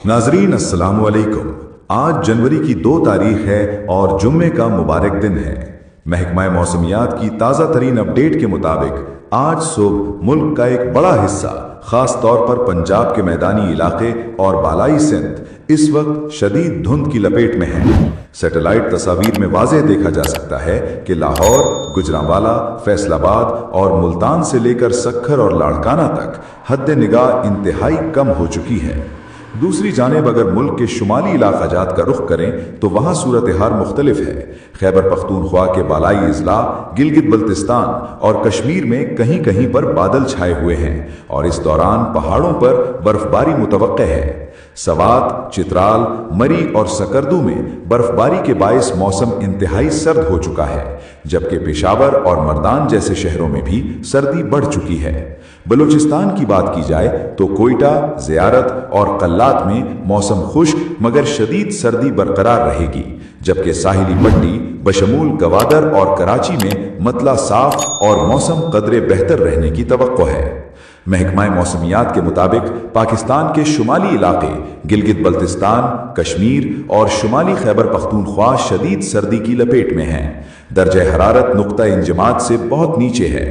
नाजरीन अस्सलाम वालेकुम। आज जनवरी की 2 तारीख है और जुम्मे का मुबारक दिन है। महकमा मौसमियात की ताज़ा तरीन अपडेट के मुताबिक आज सुबह मुल्क का एक बड़ा हिस्सा, खास तौर पर पंजाब के मैदानी इलाके और बालाई सिंध इस वक्त शदीद धुंध की लपेट में है। सैटेलाइट तस्वीर में वाज़ेह देखा जा सकता है कि लाहौर, गुजरांवाला, फैसलाबाद और मुल्तान से लेकर सक्खर और लाड़काना तक हद निगाह इंतहाई कम हो चुकी है। दूसरी जानिब अगर मुल्क के शुमाली इलाक़ाजात का रुख करें तो वहाँ सूरत हाल मुख्तलिफ है। खैबर पख्तूनख्वा के बालाई अजला, गिलगित बल्तिस्तान और कश्मीर में कहीं कहीं पर बादल छाए हुए हैं और इस दौरान पहाड़ों पर बर्फबारी मुतवक्के है। सवात, चित्राल, मरी और सकरदू में बर्फबारी के बायस मौसम इंतहाई सर्द हो चुका है, जबकि पेशावर और मर्दान जैसे शहरों में भी सर्दी बढ़ चुकी है। बलूचिस्तान की बात की जाए तो कोयटा, ज़ियारत और कल्लात में मौसम खुश्क मगर शदीद सर्दी बरकरार रहेगी, जबकि साहिली पट्टी बशमूल गवादर और कराची में मतला साफ और मौसम कदरे बेहतर रहने की तवक्को है। महकमा मौसमियात के मुताबिक पाकिस्तान के शुमाली इलाके गिलगित बल्तिस्तान, कश्मीर और शुमाली खैबर पख्तूनख्वा शदीद सर्दी की लपेट में हैं। दर्जा हरारत नुक्ता इंजमात से बहुत नीचे है।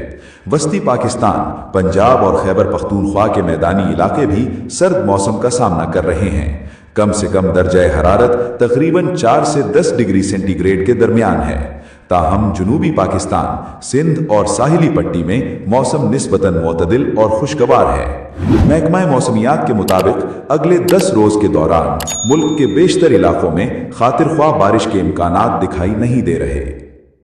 वस्ती पाकिस्तान, पंजाब और खैबर पख्तूनख्वा के मैदानी इलाके भी सर्द मौसम का सामना कर रहे हैं। कम से कम दर्जा हरारत तकरीबन 4 से 10 डिग्री सेंटीग्रेड के दरमियान है। ताहम जनूबी पाकिस्तान, सिंध और साहिली पट्टी में मौसम निस्बतन मोतदिल और खुशगवार है। महकमा मौसमियात के मुताबिक अगले 10 रोज के दौरान मुल्क के बेशतर इलाकों में खातिर ख्वाह बारिश के इम्कानात दिखाई नहीं दे रहे।